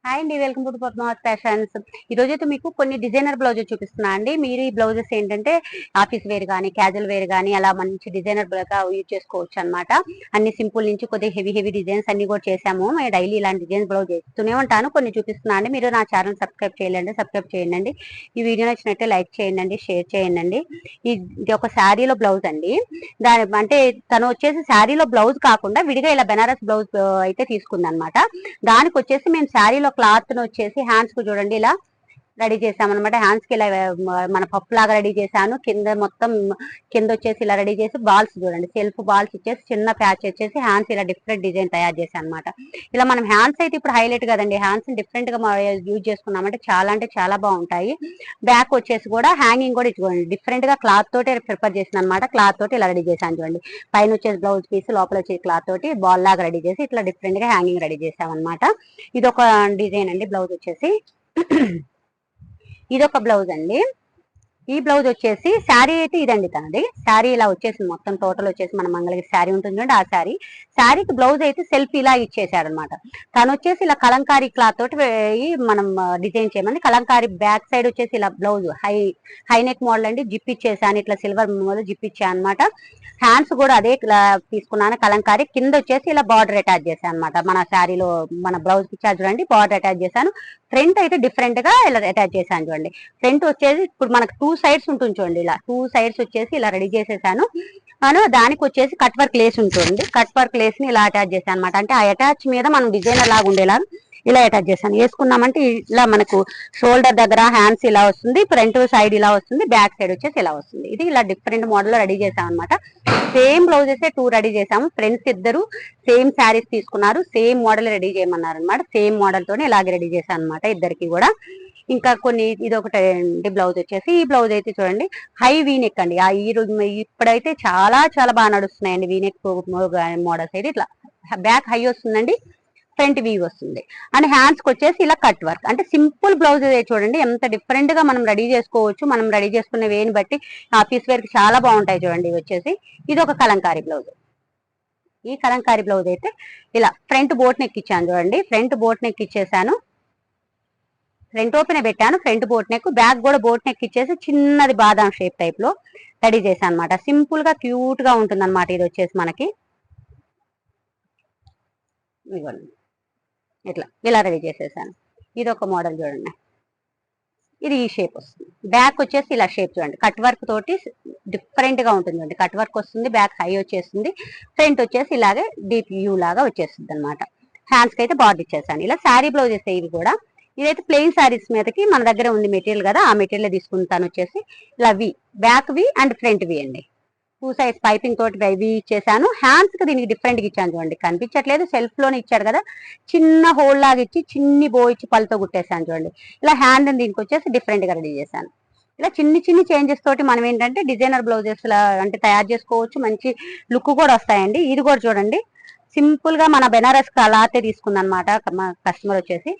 Hi అండి, welcome to Padmavat fashions. ఈ రోజైతే మీకు కొన్ని డిజైనర్ బ్లౌజెస్ చూపిస్తున్నా అండి. మీరు ఈ బ్లౌజెస్ ఏంటంటే ఆఫీస్ వేర్ కానీ క్యాజువల్ వేర్ కానీ అలా మంచి డిజైనర్ గా యూజ్ చేసుకోవచ్చు అనమాట. అన్ని సింపుల్ నుంచి కొద్దిగా హెవీ డిజైన్స్ అన్ని కూడా చేసాము. నేను డైలీ ఇలాంటి డిజైన్స్ బ్లౌజ్ చేస్తూనే ఉంటాను. కొన్ని చూపిస్తున్నా అండి. మీరు నా ఛానల్ సబ్స్క్రైబ్ చేయండి. ఈ వీడియో నచ్చినట్టే లైక్ చేయండి, షేర్ చేయండి. ఇది ఒక శారీలో బ్లౌజ్ అండి. దాని అంటే తను వచ్చేసి శారీలో బ్లౌజ్ కాకుండా విడిగా ఇలా బెనారస్ బ్లౌజ్ అయితే తీసుకుంది అనమాట. దానికి వచ్చేసి మేము శారీలో క్లాత్ ను వచ్చేసి హ్యాండ్స్ కు చూడండి ఇలా రెడీ చేసామన్నమాట. హ్యాండ్స్ కి ఇలా మన పప్పు లాగా రెడీ చేశాను. కింద మొత్తం కింద వచ్చేసి ఇలా రెడీ చేసి బాల్స్ చూడండి, సెల్ఫ్ బాల్స్ ఇచ్చేసి చిన్న ప్యాచ్ వచ్చేసి హ్యాండ్స్ ఇలా డిఫరెంట్ డిజైన్ తయారు చేశాను అనమాట. ఇలా మనం హ్యాండ్స్ అయితే ఇప్పుడు హైలైట్ కదండి, హ్యాండ్స్ డిఫరెంట్ గా యూజ్ చేసుకున్నామంటే అంటే చాలా బాగుంటాయి. బ్యాక్ వచ్చేసి కూడా హ్యాంగింగ్ కూడా ఇచ్చుకోండి, డిఫరెంట్ గా క్లాత్ తోటి ప్రిపేర్ చేసిన అనమాట. క్లాత్ తోటి ఇలా రెడీ చేశాను చూడండి. పైన వచ్చేసి బ్లౌజ్ పీస్, లోపల వచ్చేసి క్లాత్ తోటి బాల్ లాగా రెడీ చేసి ఇట్లా డిఫరెంట్ గా హ్యాంగింగ్ రెడీ చేసాం అనమాట. ఇది ఒక డిజైన్ అండి. బ్లౌజ్ వచ్చేసి ఇదొక బ్లౌజ్ అండి. ఈ బ్లౌజ్ వచ్చేసి శారీ అయితే ఇదండి తనది. శారీ ఇలా వచ్చేసింది మొత్తం. టోటల్ వచ్చేసి మన మంగళగిరి శారీ ఉంటుంది చూడండి, ఆ శారీకి బ్లౌజ్ అయితే సెల్ఫ్ ఇలా ఇచ్చేసాడు అనమాట. తను వచ్చేసి ఇలా కలంకారీ క్లాత్ తోటి మనం డిజైన్ చేయమంది. కలంకారీ బ్యాక్ సైడ్ వచ్చేసి ఇలా బ్లౌజ్ హై నెక్ మోడల్ అండి. జిప్ ఇచ్చేసాను, ఇట్లా సిల్వర్ మోడల్ జిప్ ఇచ్చాను అనమాట. హ్యాండ్స్ కూడా అదే తీసుకున్నాను కలంకారీ. కింద వచ్చేసి ఇలా బార్డర్ అటాచ్ చేశాను అనమాట. మన శారీలో మన బ్లౌజ్ పిక్చర్ చూడండి, బార్డర్ అటాచ్ చేశాను. ఫ్రంట్ అయితే డిఫరెంట్ గా ఇలా అటాచ్ చేశాను చూడండి. ఫ్రంట్ వచ్చేసి ఇప్పుడు మనకు 2 సైడ్స్ ఉంటుంది చూడండి, ఇలా 2 సైడ్స్ వచ్చేసి ఇలా రెడీ చేసేసాను. దానికి వచ్చేసి కట్ వర్క్ లేస్ ఉంటుంది. కట్ వర్క్ లేస్ ని ఇలా అటాచ్ చేశాను అనమాట. అంటే ఆ అటాచ్ మీద మనం డిజైనర్ లాగా ఉండేలా ఇలా అటాచ్ చేశాను. వేసుకున్నామంటే ఇలా మనకు షోల్డర్ దగ్గర హ్యాండ్స్ ఇలా వస్తుంది, ఫ్రంట్ సైడ్ ఇలా వస్తుంది, బ్యాక్ సైడ్ వచ్చేసి ఇలా వస్తుంది. ఇది ఇలా డిఫరెంట్ మోడల్ లో రెడీ చేసాం అనమాట. సేమ్ బ్లౌజెస్ 2 రెడీ చేసాము. ఫ్రెండ్స్ ఇద్దరు సేమ్ శారీస్ తీసుకున్నారు, సేమ్ మోడల్ రెడీ చేయమన్నారు అనమాట. సేమ్ మోడల్ తోనే ఇలాగే రెడీ చేశాను అనమాట ఇద్దరికి కూడా. ఇంకా కొన్ని ఇది ఒకటి బ్లౌజ్ వచ్చేసి, ఈ బ్లౌజ్ అయితే చూడండి హై వీనెక్ అండి. ఈ రోజు ఇప్పుడైతే చాలా బాగా నడుస్తున్నాయండి వీనెక్ మోడల్స్ అయితే. ఇట్లా బ్యాక్ హై వస్తుందండి, ఫ్రంట్ వీ వస్తుంది. అండ్ హ్యాండ్స్ కి వచ్చేసి ఇలా కట్ వర్క్. అంటే సింపుల్ బ్లౌజ్ చూడండి ఎంత డిఫరెంట్ గా మనం రెడీ చేసుకోవచ్చు. మనం రెడీ చేసుకునే వేని బట్టి ఆఫీస్ వేర్ కి చాలా బాగుంటాయి చూడండి. ఇవి వచ్చేసి ఇది ఒక కలంకారీ బ్లౌజ్. ఈ కలంకారీ బ్లౌజ్ అయితే ఇలా ఫ్రంట్ బోట్ నెక్ ఇచ్చాను చూడండి. ఫ్రంట్ బోట్ నెక్ ఇచ్చేసాను, ఫ్రంట్ ఓపెన్ పెట్టాను. ఫ్రంట్ బోట్ నెక్, బ్యాక్ కూడా బోట్ నెక్ ఇచ్చేసి చిన్నది బాదాం షేప్ టైప్ లో రెడీ చేశాను అనమాట. సింపుల్ గా క్యూట్ గా ఉంటుంది అనమాట. ఇది వచ్చేసి మనకి ఇట్లా ఇలా రెడీ చేసేసాను. ఇది ఒక మోడల్ చూడండి, ఇది ఈ షేప్ వస్తుంది. బ్యాక్ వచ్చేసి ఇలా షేప్ చూడండి, కట్ వర్క్ తోటి డిఫరెంట్ గా ఉంటుంది చూడండి. కట్ వర్క్ వస్తుంది, బ్యాక్ హై వచ్చేస్తుంది, ఫ్రంట్ వచ్చేసి ఇలాగే డీప్ యూ లాగా వచ్చేస్తుంది అనమాట. హ్యాండ్స్ కి అయితే బార్డర్ ఇచ్చేసాను. ఇలా శారీ బ్లౌజ్ వేస్తే ఇవి కూడా. ఇదైతే ప్లెయిన్ శారీస్ మీదకి మన దగ్గర ఉంది మెటీరియల్ కదా, ఆ మెటీరియల్ తీసుకుంటాను. వచ్చేసి ఇలా వి, బ్యాక్ వి అండ్ ఫ్రంట్ వి అండి. 2 సైజ్ పైపింగ్ తోటి వి ఇచ్చేసాను. హ్యాండ్స్ కి దీనికి డిఫరెంట్ గా ఇచ్చాను చూడండి, కనిపించట్లేదు, సెల్ఫ్ లోనే ఇచ్చాడు కదా. చిన్న హోల్ లాగా ఇచ్చి చిన్ని బో ఇచ్చి పళ్ళతో కుట్టేసాను చూడండి. ఇలా హ్యాండ్ దీనికి వచ్చేసి డిఫరెంట్ గా రెడీ చేశాను. ఇలా చిన్ని చేంజెస్ తోటి మనం ఏంటంటే డిజైనర్ బ్లౌజెస్ అంటే తయారు చేసుకోవచ్చు, మంచి లుక్ కూడా వస్తాయండి. ఇది కూడా చూడండి, సింపుల్ గా మన బెనారస్ క్లాత్ తీసుకుందనమాట. మా కస్టమర్ వచ్చేసి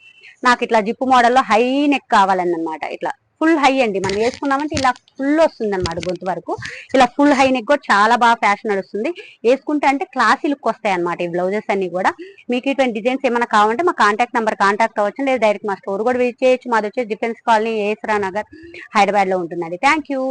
నాకు ఇట్లా జిప్పు మోడల్లో హై నెక్ కావాలన్నమాట. ఇట్లా ఫుల్ హై అండి, మనం వేసుకున్నామంటే ఇలా ఫుల్ వస్తుంది అనమాట గొంతు వరకు. ఇలా ఫుల్ హై నెక్ కూడా చాలా బాగా ఫ్యాషన్ నడుస్తుంది. వేసుకుంటే అంటే క్లాసీ లుక్ వస్తాయి అనమాట ఈ బ్లౌజెస్ అన్ని కూడా. మీకు ఇటువంటి డిజైన్స్ ఏమైనా కావాలంటే మా కాంటాక్ట్ నెంబర్ కాంటాక్ట్ అవ్వచ్చు, లేదా డైరెక్ట్ మా స్టోర్ కూడా విజిట్ చేయొచ్చు. మాది వచ్చేసి డిఫెన్స్ కాలనీ, ఏసరా నగర్, హైదరాబాద్ లో ఉంటుందండి. Thank you.